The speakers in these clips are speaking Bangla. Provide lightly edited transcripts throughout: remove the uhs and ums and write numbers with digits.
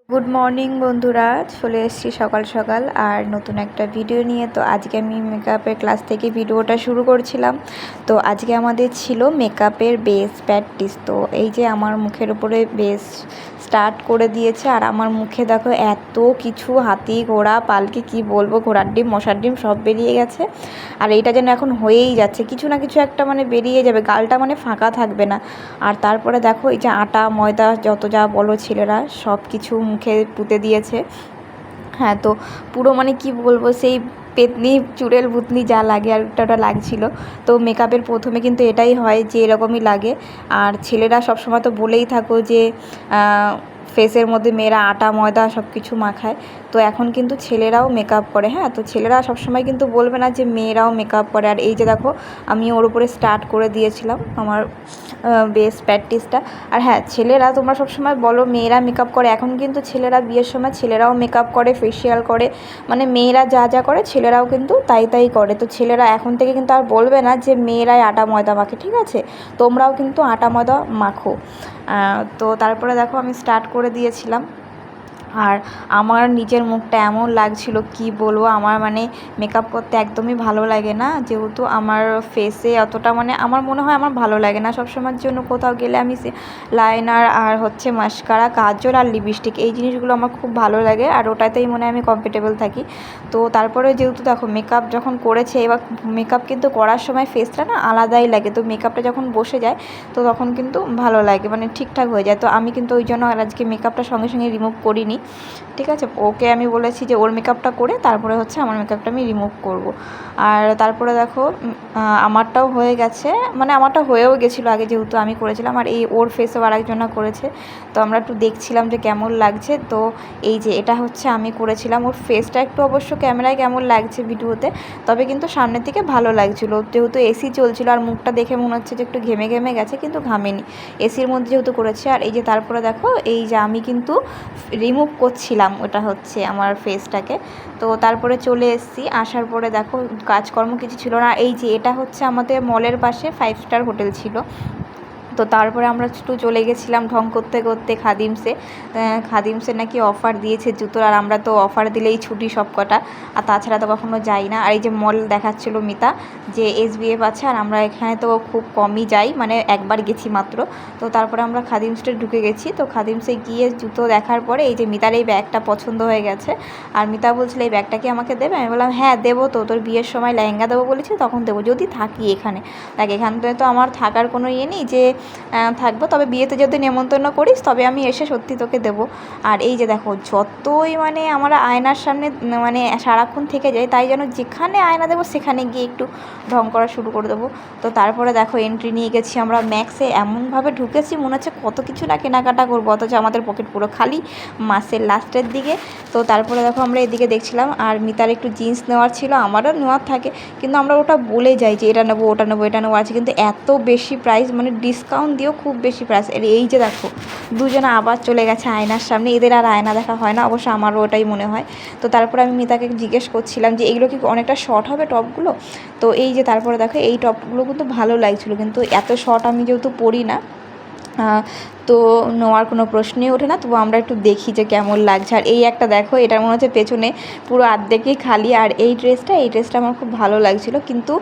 গুড মর্নিং বন্ধুরা, চলে এসেছি সকাল সকাল আর নতুন একটা ভিডিও নিয়ে। তো আজকে আমি মেকআপের ক্লাস থেকে ভিডিওটা শুরু করছিলাম। তো আজকে আমাদের ছিল মেকআপের বেস প্র্যাকটিস। তো এই যে আমার মুখের উপরে বেস স্টার্ট করে দিয়েছে আর আমার মুখে দেখো এত কিছু হাতি ঘোড়া পালকি কি বলবো, ঘোড়ার ডিম মশার ডিম সব বেরিয়ে গেছে। আর এইটা যেন এখন হয়েই যাচ্ছে, কিছু না কিছু একটা মানে বেরিয়ে যাবে, গালটা মানে ফাঁকা থাকবে না। আর তারপরে দেখো এই যে আটা ময়দা যত যা বলো ছেলেরা সব কিছু মুখে পুঁতে দিয়েছে। হ্যাঁ, তো পুরো মানে কি বলবো, সেই পেতনি চুড়েল ভূতনি যা লাগে আর ওটা লাগছিল। তো মেকআপের প্রথমে কিন্তু এটাই হয় যে এরকমই লাগে। আর ছেলেরা সবসময় তো বলেই থাকো যে ফেসের মধ্যে মেয়েরা আটা ময়দা সব কিছু মাখায়। তো এখন কিন্তু ছেলেরাও মেকআপ করে। হ্যাঁ, তো ছেলেরা সবসময় কিন্তু বলবে না যে মেয়েরাও মেকআপ করে। আর এই যে দেখো আমি ওর উপরে স্টার্ট করে দিয়েছিলাম আমার বেস প্র্যাকটিসটা। আর হ্যাঁ, ছেলেরা তোমরা সবসময় বলো মেয়েরা মেকআপ করে, এখন কিন্তু ছেলেরা বিয়ের সময় ছেলেরাও মেকআপ করে, ফেসিয়াল করে, মানে মেয়েরা যা যা করে ছেলেরাও কিন্তু তাই তাই করে। তো ছেলেরা এখন থেকে কিন্তু আর বলবে না যে মেয়েরাই আটা ময়দা মাখে, ঠিক আছে? তোমরাও কিন্তু আটা ময়দা মাখো। তো তারপরে দেখো আমি স্টার্ট করে দিয়েছিলাম। আর আমার নিজের মুখটা এমন লাগছিল কি বলবো, আমার মানে মেকআপ করতে একদমই ভালো লাগে না, যেহেতু আমার ফেসে অতটা মানে আমার মনে হয় আমার ভালো লাগে না। সবসময়ের জন্য কোথাও গেলে আমি লাইনার আর হচ্ছে মাস্কারা, কাজল আর লিপস্টিক এই জিনিসগুলো আমার খুব ভালো লাগে আর ওটাতেই মনে হয় আমি কমফর্টেবল থাকি। তো তারপরে যেহেতু দেখো মেকআপ যখন করেছে, এবার মেকআপ কিন্তু করার সময় ফেসটা না আলাদাই লাগে, তো মেকআপটা যখন বসে যায় তো তখন কিন্তু ভালো লাগে, মানে ঠিকঠাক হয়ে যায়। তো আমি কিন্তু ওই জন্য আজকে মেকআপটা সঙ্গে সঙ্গে রিমুভ করিনি, ঠিক আছে? ওকে আমি বলেছি যে ওর মেকআপটা করে তারপরে হচ্ছে আমার মেকআপটা আমি রিমুভ করব। আর তারপরে দেখো আমারটাও হয়ে গেছে, মানে আমারটা হয়েও গেছিলো আগে যেহেতু আমি করেছিলাম। আর এই ওর ফেসেও আরেকজনা করেছে, তো আমরা একটু দেখছিলাম যে কেমন লাগছে। তো এই যে এটা হচ্ছে আমি করেছিলাম, ওর ফেসটা একটু অবশ্য ক্যামেরায় কেমন লাগছে ভিডিওতে, তবে কিন্তু সামনের থেকে ভালো লাগছিলো, যেহেতু এসি চলছিলো। আর মুখটা দেখে মনে হচ্ছে যে একটু ঘেমে ঘেমে গেছে, কিন্তু ঘামেনি, এসির মধ্যে যেহেতু করেছে। আর এই যে তারপরে দেখো এই যে আমি কিন্তু রিমুভ করছিলাম ওটা হচ্ছে আমার ফেসটাকে। তো তারপরে চলে এসেছি, আসার পরে দেখো কাজকর্ম কিছু ছিল না। এই যে এটা হচ্ছে আমাদের মলের পাশে 5 স্টার হোটেল ছিল। তো তারপরে আমরা একটু চলে গেছিলাম ঢং করতে করতে খাদিমসে। খাদিমসে নাকি অফার দিয়েছে জুতোর, আর আমরা তো অফার দিলেই ছুটি সব কটা, আর তাছাড়া তো কখনো যাই না। আর এই যে মল দেখাচ্ছিল মিতা যে SBF আছে, আর আমরা এখানে তো খুব কমই যাই, মানে একবার গেছি মাত্র। তো তারপরে আমরা খাদিমসে ঢুকে গেছি। তো খাদিমসে গিয়ে জুতো দেখার পরে এই যে মিতার এই ব্যাগটা পছন্দ হয়ে গেছে, আর মিতা বলছিল এই ব্যাগটা কি আমাকে দেবে? আমি বললাম হ্যাঁ দেবো, তো তোর বিয়ের সময় লেহেঙ্গা দেবো বলেছি, তখন দেবো যদি থাকি এখানে। দেখ এখানে তো আমার থাকার কোনো ইয়ে নেই যে থাকবো, তবে বিয়েতে যদি নেমন্তন্ন করিস তবে আমি এসে সত্যি তোকে দেবো। আর এই যে দেখো যতই মানে আমরা আয়নার সামনে মানে সারাক্ষণ থেকে যাই, তাই যেন যেখানে আয়না দেবো সেখানে গিয়ে একটু ঢং করা শুরু করে দেবো। তো তারপরে দেখো এন্ট্রি নিয়ে গেছি আমরা ম্যাক্সে, এমনভাবে ঢুকেছি মনে হচ্ছে কত কিছু না কেনাকাটা করবো, অথচ আমাদের পকেট পুরো খালি মাসের লাস্টের দিকে। তো তারপরে দেখো আমরা এদিকে দেখছিলাম, আর মিতার একটু জিন্স নেওয়ার ছিল, আমারও নেওয়ার থাকে, কিন্তু আমরা ওটা বলে যাই যে এটা নেবো ওটা নেবো এটা নেবো আছে, কিন্তু এত বেশি প্রাইস, মানে ডিসকাউন্ট দিয়েও খুব বেশি প্রাইস। এই যে দেখো দুজনে আবার চলে গেছে আয়নার সামনে, এদের আর আয়না দেখা হয় না, অবশ্য আমারও ওটাই মনে হয়। তো তারপরে আমি মিতাকে জিজ্ঞেস করছিলাম যে এগুলো কি অনেকটা শর্ট হবে টপগুলো? তো এই যে তারপরে দেখো এই টপগুলো কিন্তু ভালো লাগছিলো, কিন্তু এত শর্ট আমি যেহেতু পরি না, তো নেওয়ার কোনো প্রশ্নই ওঠে না। তবু আমরা একটু দেখি যে কেমন লাগছে। আর এই একটা দেখো, এটার মনে হচ্ছে পেছনে পুরো আর্ধেকই খালি। আর এই ড্রেসটা আমার খুব ভালো লাগছিলো, কিন্তু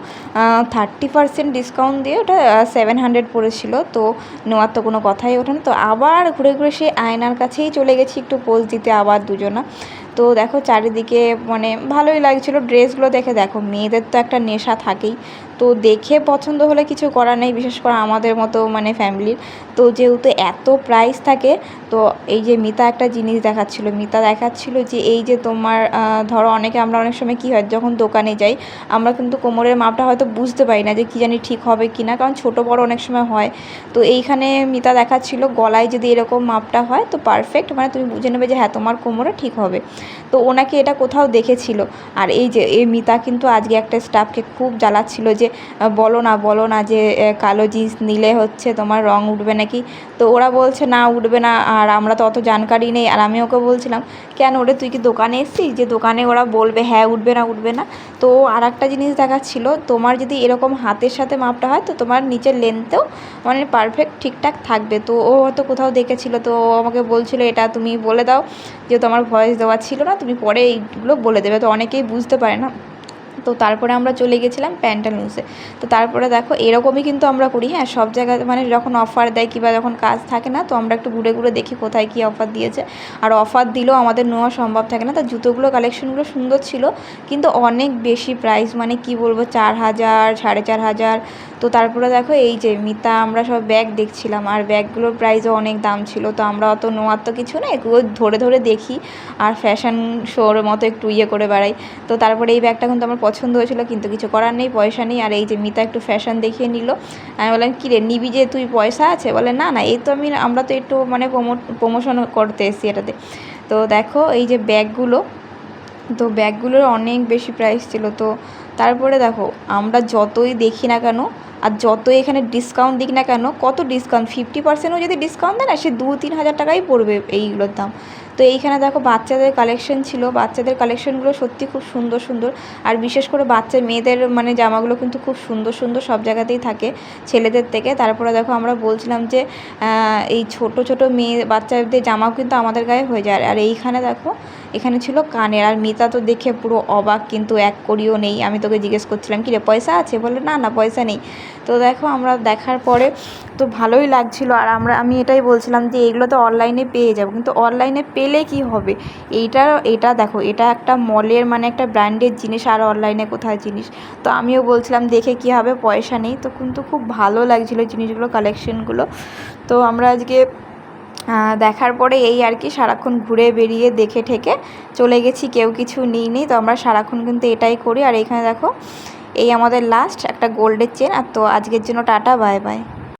30% ডিসকাউন্ট দিয়ে ওটা 700 পড়েছিল। তো নেওয়ার তো কোনো কথাই ওঠে না। তো আবার ঘুরে ঘুরে সেই আয়নার কাছেই চলে গেছি একটু পোজ দিতে আবার দুজনা। তো দেখো চারিদিকে মানে ভালোই লাগছিলো ড্রেসগুলো দেখে। দেখো মেয়েদের তো একটা নেশা থাকেই, তো দেখে পছন্দ হলে কিছু করার নেই, বিশেষ করে আমাদের মতো মানে ফ্যামিলির। তো যেহেতু এত প্রাইস থাকে, তো এই যে মিতা একটা জিনিস দেখাচ্ছিলো যে এই যে তোমার ধরো আমরা অনেক সময় কী হয় যখন দোকানে যাই, আমরা কিন্তু কোমরের মাপটা হয়তো বুঝতে পারি না যে কী জানি ঠিক হবে কি না, কারণ ছোটো বড় অনেক সময় হয়। তো এইখানে মিতা দেখাচ্ছিলো গলায় যদি এরকম মাপটা হয় তো পারফেক্ট, মানে তুমি বুঝে নেবে যে হ্যাঁ তোমার কোমরে ঠিক হবে। তো ওনাকে এটা কোথাও দেখেছিল। আর এই যে এই মিতা কিন্তু আজকে একটা স্টাফকে খুব জ্বালাচ্ছিল যে বলো না যে কালো জিন্স নিলে হচ্ছে তোমার রং উঠবে নাকি। তো ও ওরা বলছে না উঠবে না, আর আমরা তো অত জানকারি নেই। আর আমি ওকে বলছিলাম কেন ওরে তুই কি দোকানে এসছিস যে দোকানে ওরা বলবে হ্যাঁ উঠবে না উঠবে না। তো আর একটা জিনিস দেখাচ্ছিল, তোমার যদি এরকম হাতের সাথে মাপটা হয় তো তোমার নিচের লেন্থেও মানে পারফেক্ট ঠিকঠাক থাকবে। তো ও হয়তো কোথাও দেখেছিল, তো ও আমাকে বলছিল এটা তুমি বলে দাও, যেহেতু আমার ভয়েস দেওয়া ছিল না, তুমি পরে এইগুলো বলে দেবে। তো অনেকেই বুঝতে পারে না। তো তারপরে আমরা চলে গেছিলাম প্যান্টালুন্সে। তো তারপরে দেখো এরকমই কিন্তু আমরা করি, হ্যাঁ সব জায়গায় মানে যখন অফার দেয় কিংবা যখন কাজ থাকে না, তো আমরা একটু ঘুরে ঘুরে দেখি কোথায় কী অফার দিয়েছে। আর অফার দিলেও আমাদের নেওয়া সম্ভব থাকে না। তো জুতোগুলো কালেকশনগুলো সুন্দর ছিল, কিন্তু অনেক বেশি প্রাইস, মানে কি বলবো 4,000 4,500। তো তারপরে দেখো এই যে মিতা আমরা সব ব্যাগ দেখছিলাম, আর ব্যাগগুলোর প্রাইসও অনেক দাম ছিল। তো আমরা অত নেওয়ার তো কিছু নেই, এগুলো ধরে ধরে দেখি আর ফ্যাশন শোর মতো একটু করে বেড়াই। তো তারপরে এই ব্যাগটা কিন্তু আমার পছন্দ হয়েছিল, কিন্তু কিছু করার নেই, পয়সা নেই। আর এই যে মিতা একটু ফ্যাশন দেখিয়ে নিল। আমি বললাম কী রে নিবি যে তুই, পয়সা আছে? বলে না না এই তো আমরা তো একটু মানে প্রমোশন করতে এসেছি এটাতে। তো দেখো এই যে ব্যাগগুলো, তো ব্যাগগুলোর অনেক বেশি প্রাইস ছিল। তো তারপরে দেখো আমরা যতই দেখি না কেন আর যতই এখানে ডিসকাউন্ট দিক না কেন, কত ডিসকাউন্ট, 50%ও যদি ডিসকাউন্ট দেয় না, সে 2-3 হাজার টাকাই পড়বে এইগুলোর দাম। তো এইখানে দেখো বাচ্চাদের কালেকশন ছিল, বাচ্চাদের কালেকশনগুলো সত্যি খুব সুন্দর সুন্দর। আর বিশেষ করে বাচ্চা মেয়েদের মানে জামাগুলো কিন্তু খুব সুন্দর সুন্দর সব জায়গাতেই থাকে ছেলেদের থেকে। তারপরে দেখো আমরা বলছিলাম যে এই ছোট ছোট মেয়ে বাচ্চাদের জামাও কিন্তু আমাদের গায়ে হয়ে যায়। আর এইখানে দেখো এখানে ছিল কানের, আর মিতা তো দেখে পুরো অবাক, কিন্তু এক করিও নেই। আমি তোকে জিজ্ঞেস করছিলাম কী রে পয়সা আছে? বলে না না পয়সা নেই। তো দেখো আমরা দেখার পরে তো ভালোই লাগছিলো। আর আমি এটাই বলছিলাম যে এগুলো তো অনলাইনে পেয়ে যাবো, কিন্তু অনলাইনে পেলে কি হবে, এটা দেখো এটা একটা মলের মানে একটা ব্র্যান্ডের জিনিস, আর অনলাইনে কোথায় জিনিস। তো আমিও বলছিলাম দেখে কী হবে, পয়সা নেই। তো কিন্তু খুব ভালো লাগছিলো জিনিসগুলো, কালেকশনগুলো। তো আমরা আজকে দেখার পরে এই আর কি সারাক্ষণ ঘুরে বেরিয়ে দেখে ঠেকে চলে গেছি, কেউ কিছু নিইনি। তো আমরা সারাক্ষণ কিন্তু এটাই করি। আর এখানে দেখো এই আমাদের লাস্ট একটা গোল্ডের চেন। আর তো আজকের জন্য টাটা, বাই বাই।